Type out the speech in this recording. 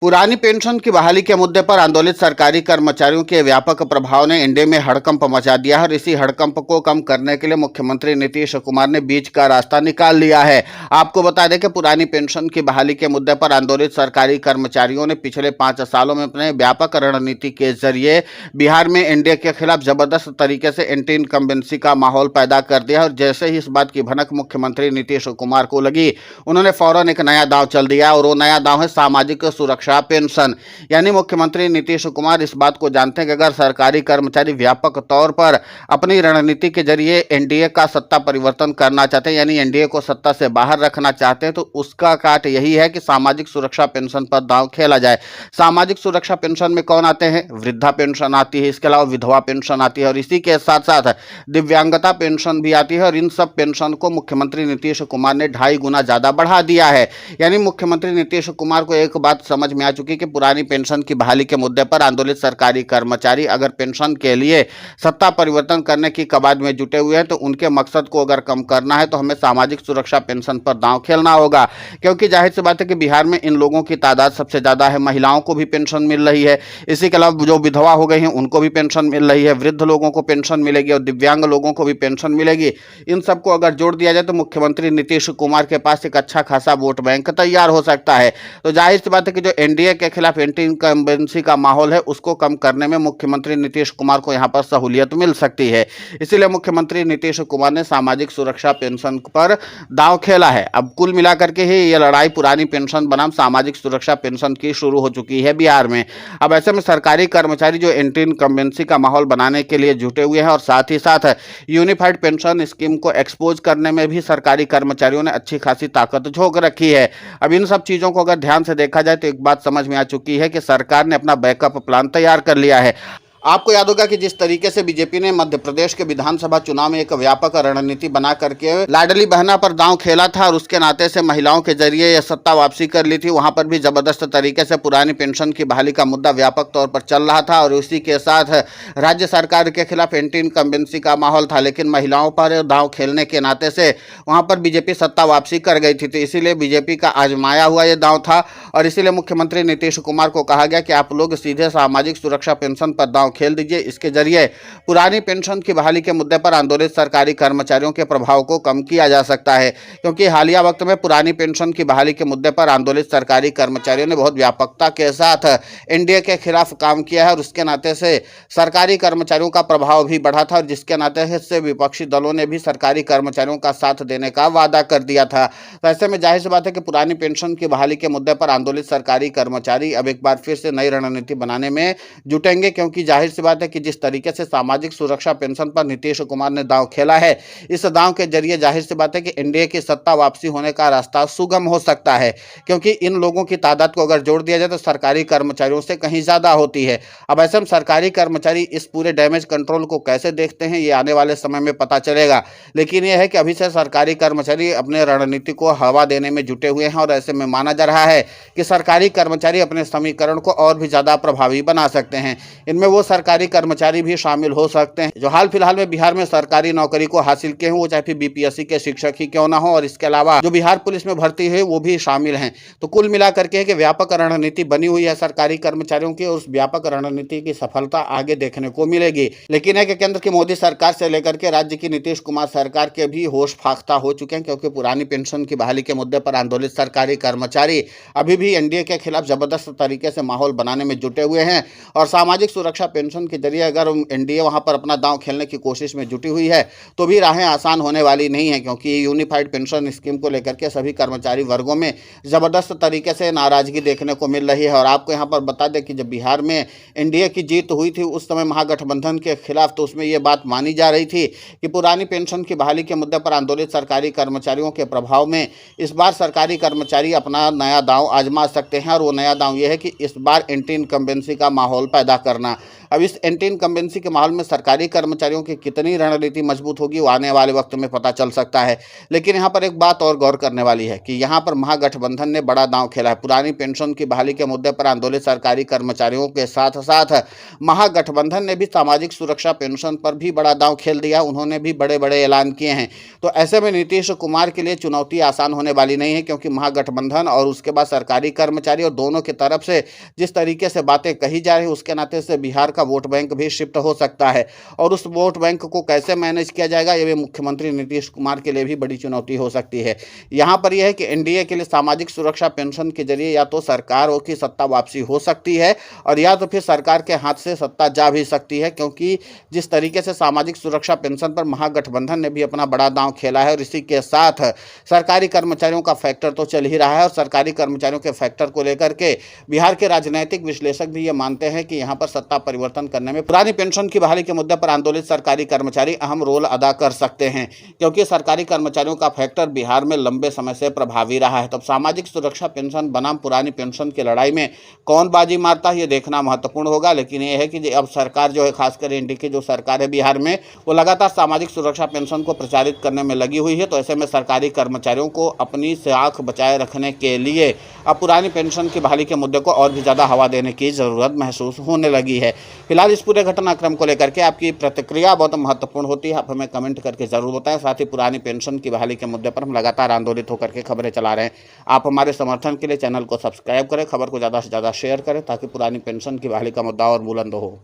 पुरानी पेंशन की बहाली के मुद्दे पर आंदोलित सरकारी कर्मचारियों के व्यापक प्रभाव ने एनडीए में हड़कंप मचा दिया है और इसी हड़कंप को कम करने के लिए मुख्यमंत्री नीतीश कुमार ने बीच का रास्ता निकाल लिया है। आपको बता दें कि पुरानी पेंशन की बहाली के मुद्दे पर आंदोलित सरकारी कर्मचारियों ने पिछले 5 सालों में अपने व्यापक रणनीति के जरिए बिहार में एनडीए के खिलाफ जबरदस्त तरीके से एंटी इनकम्बेंसी का माहौल पैदा कर दिया और जैसे ही इस बात की भनक मुख्यमंत्री नीतीश कुमार को लगी, उन्होंने फौरन एक नया दांव चल दिया और वो नया दांव है सामाजिक सुरक्षा पेंशन। यानी मुख्यमंत्री नीतीश कुमार इस बात को जानते हैं कि अगर सरकारी कर्मचारी व्यापक तौर पर अपनी रणनीति के जरिए एनडीए का सत्ता परिवर्तन करना चाहते हैं, यानी एनडीए को सत्ता से बाहर रखना चाहते हैं, तो उसका काट यही है कि सामाजिक सुरक्षा पेंशन पर दांव खेला जाए। सामाजिक सुरक्षा पेंशन में कौन आते हैं? वृद्धा पेंशन आती है, इसके अलावा विधवा पेंशन आती है और इसी के साथ साथ दिव्यांगता पेंशन भी आती है और इन सब पेंशन को मुख्यमंत्री नीतीश कुमार ने 2.5 गुना ज्यादा बढ़ा दिया है। यानी मुख्यमंत्री नीतीश कुमार को एक बात समझ में आ चुकी कि पुरानी पेंशन की बहाली के मुद्दे पर आंदोलित सरकारी कर्मचारी अगर पेंशन के लिए सत्ता परिवर्तन करने की कवायद में जुटे हुए हैं, तो उनके मकसद को अगर कम करना है तो हमें सामाजिक सुरक्षा पेंशन पर दांव खेलना होगा। क्योंकि जाहिर सी बात है कि बिहार में इन लोगों की तादाद सबसे ज्यादा है, महिलाओं को भी पेंशन मिल रही है, इसी के अलावा जो विधवा हो गई हैं उनको भी पेंशन मिल रही है, वृद्ध लोगों को पेंशन मिलेगी और दिव्यांग लोगों को भी पेंशन मिलेगी। इन सबको अगर जोड़ दिया जाए तो मुख्यमंत्री नीतीश कुमार के पास एक अच्छा खासा वोट बैंक तैयार हो सकता है। तो जाहिर सी बात है कि जो एनडीए के खिलाफ एंटी इनकम्बेंसी का माहौल है उसको कम करने में मुख्यमंत्री नीतीश कुमार को यहां पर सहूलियत मिल सकती है। इसीलिए मुख्यमंत्री नीतीश कुमार ने सामाजिक सुरक्षा पेंशन पर दांव खेला है। अब कुल मिलाकर के ही ये लड़ाई पुरानी पेंशन बनाम सामाजिक सुरक्षा पेंशन की शुरू हो चुकी है बिहार में। अब ऐसे में सरकारी कर्मचारी जो एंटी इनकम्बेंसी का माहौल बनाने के लिए जुटे हुए हैं और साथ ही साथ यूनिफाइड पेंशन स्कीम को एक्सपोज करने में भी सरकारी कर्मचारियों ने अच्छी खासी ताकत झोंक रखी है। अब इन सब चीजों को अगर ध्यान से देखा जाए तो एक बात समझ में आ चुकी है कि सरकार ने अपना बैकअप प्लान तैयार कर लिया है। आपको याद होगा कि जिस तरीके से बीजेपी ने मध्य प्रदेश के विधानसभा चुनाव में एक व्यापक रणनीति बना करके लाडली बहना पर दांव खेला था और उसके नाते से महिलाओं के जरिए यह सत्ता वापसी कर ली थी, वहां पर भी जबरदस्त तरीके से पुरानी पेंशन की बहाली का मुद्दा व्यापक तौर पर चल रहा था और उसी के साथ राज्य सरकार के खिलाफ एंटी इनकम्बेंसी का माहौल था। लेकिन महिलाओं पर दांव खेलने के नाते से वहां पर बीजेपी सत्ता वापसी कर गई थी, तो इसीलिए बीजेपी का आजमाया हुआ ये दांव था और इसीलिए मुख्यमंत्री नीतीश कुमार को कहा गया कि आप लोग सीधे सामाजिक सुरक्षा पेंशन पर दांव खेल दीजिए। इसके जरिए पुरानी पेंशन की बहाली के मुद्दे पर आंदोलित सरकारी कर्मचारियों के प्रभाव को कम किया जा सकता है, क्योंकि हालिया वक्त में पुरानी पेंशन की बहाली के मुद्दे पर आंदोलित सरकारी कर्मचारियों ने बहुत व्यापकता के साथ एनडीए के खिलाफ काम किया है और उसके नाते से सरकारी कर्मचारियों का प्रभाव भी बढ़ा था और जिसके नाते से विपक्षी दलों ने भी सरकारी कर्मचारियों का साथ देने का वादा कर दिया था। तो ऐसे में जाहिर सी बात है कि पुरानी पेंशन की बहाली के मुद्दे पर आंदोलित सरकारी कर्मचारी अब एक बार फिर से नई रणनीति बनाने में जुटेंगे, क्योंकि जाहिर सी बात है कि जिस तरीके से सामाजिक सुरक्षा पेंशन पर नीतीश कुमार ने दांव खेला है, इस दांव के जरिए जाहिर सी बात है कि एनडीए की सत्ता वापसी होने का रास्ता सुगम हो सकता है, क्योंकि इन लोगों की तादाद को अगर जोड़ दिया जाए तो सरकारी कर्मचारियों से कहीं ज्यादा होती है। अब ऐसे में सरकारी कर्मचारी इस पूरे डैमेज कंट्रोल को कैसे देखते हैं ये आने वाले समय में पता चलेगा, लेकिन यह है कि अभी से सरकारी कर्मचारी अपने रणनीति को हवा देने में जुटे हुए हैं और ऐसे में माना जा रहा है कि सरकारी कर्मचारी अपने समीकरण को और भी ज्यादा प्रभावी बना सकते हैं। इनमें वो सरकारी कर्मचारी भी शामिल हो सकते हैं जो हाल फिलहाल में बिहार में सरकारी नौकरी को हासिल किए हैं, वो चाहे बीपीएससी के शिक्षक ही क्यों ना हो, और इसके अलावा जो बिहार पुलिस में भर्ती है वो भी शामिल हैं। तो कुल मिलाकर के कि व्यापक रणनीति बनी हुई है सरकारी कर्मचारियों की, उस व्यापक रणनीति की सफलता आगे देखने को मिलेगी। लेकिन है कि केंद्र की मोदी सरकार से लेकर के राज्य की नीतीश कुमार सरकार के भी होश फाख्ता हो चुके हैं, क्योंकि पुरानी पेंशन की बहाली के मुद्दे पर आंदोलित सरकारी कर्मचारी अभी भी एनडीए के खिलाफ जबरदस्त तरीके से माहौल बनाने में जुटे हुए हैं और सामाजिक सुरक्षा पेंशन के जरिए अगर एनडीए वहां पर अपना दांव खेलने की कोशिश में जुटी हुई है तो भी राहें आसान होने वाली नहीं है, क्योंकि यूनिफाइड पेंशन स्कीम को लेकर के सभी कर्मचारी वर्गों में जबरदस्त तरीके से नाराजगी देखने को मिल रही है। और आपको यहां पर बता दें कि जब बिहार में एनडीए की जीत हुई थी उस समय महागठबंधन के खिलाफ, तो उसमें यह बात मानी जा रही थी कि पुरानी पेंशन की बहाली के मुद्दे पर आंदोलित सरकारी कर्मचारियों के प्रभाव में इस बार सरकारी कर्मचारी अपना नया दांव आजमा सकते हैं और वो नया दांव यह है कि इस बार एंटी इनकम्बेंसी का माहौल पैदा करना। अब इस एंटी इनकम्बेंसी के माहौल में सरकारी कर्मचारियों की कितनी रणनीति मजबूत होगी वो आने वाले वक्त में पता चल सकता है। लेकिन यहाँ पर एक बात और गौर करने वाली है कि यहाँ पर महागठबंधन ने बड़ा दांव खेला है। पुरानी पेंशन की बहाली के मुद्दे पर आंदोलित सरकारी कर्मचारियों के साथ साथ महागठबंधन ने भी सामाजिक सुरक्षा पेंशन पर भी बड़ा दांव खेल दिया। उन्होंने भी बड़े बड़े ऐलान किए हैं। तो ऐसे में नीतीश कुमार के लिए चुनौती आसान होने वाली नहीं है, क्योंकि महागठबंधन और उसके बाद सरकारी कर्मचारी और दोनों की तरफ से जिस तरीके से बातें कही जा रही है उसके नाते से बिहार का वोट बैंक भी शिफ्ट हो सकता है। और उस वोट बैंक को कैसे मैनेज किया जाएगा ये भी मुख्यमंत्री नीतीश कुमार के लिए भी बड़ी चुनौती हो सकती है। यहाँ पर यह है कि एनडीए के लिए सामाजिक सुरक्षा पेंशन के जरिए या तो सरकार की सत्ता वापसी हो सकती है और या तो फिर सरकार के हाथ से सत्ता जा भी सकती है, क्योंकि जिस तरीके से सामाजिक सुरक्षा पेंशन पर महागठबंधन ने भी अपना बड़ा दांव खेला है और इसी के साथ सरकारी कर्मचारियों का फैक्टर तो चल ही रहा है। और सरकारी कर्मचारियों के फैक्टर को लेकर के बिहार के राजनीतिक विश्लेषक भी ये मानते हैं कि यहाँ पर सत्ता परिवर्तन करने में पुरानी पेंशन की बहाली के मुद्दे पर आंदोलित सरकारी कर्मचारी अहम रोल अदा कर सकते हैं, क्योंकि सरकारी कर्मचारियों का फैक्टर बिहार में लंबे समय से प्रभावी रहा है। तब सामाजिक सुरक्षा पेंशन बनाम पुरानी पेंशन की लड़ाई में कौन बाजी मारता है ये देखना महत्वपूर्ण होगा। लेकिन ये है कि अब सरकार जो है, खासकर एनडीए की जो सरकार है बिहार में, वो लगातार सामाजिक सुरक्षा पेंशन को प्रचारित करने में लगी हुई है। तो ऐसे में सरकारी कर्मचारियों को अपनी साख बचाए रखने के लिए अब पुरानी पेंशन की बहाली के मुद्दे को और भी ज़्यादा हवा देने की ज़रूरत महसूस होने लगी है। फिलहाल इस पूरे घटनाक्रम को लेकर के आपकी प्रतिक्रिया बहुत महत्वपूर्ण होती है। आप हमें कमेंट करके ज़रूर बताएं। साथ ही पुरानी पेंशन की बहाली के मुद्दे पर हम लगातार आंदोलित होकर के खबरें चला रहे हैं। आप हमारे समर्थन के लिए चैनल को सब्सक्राइब करें, खबर को ज़्यादा से ज़्यादा शेयर करें, ताकि पुरानी पेंशन की बहाली का मुद्दा और बुलंद हो।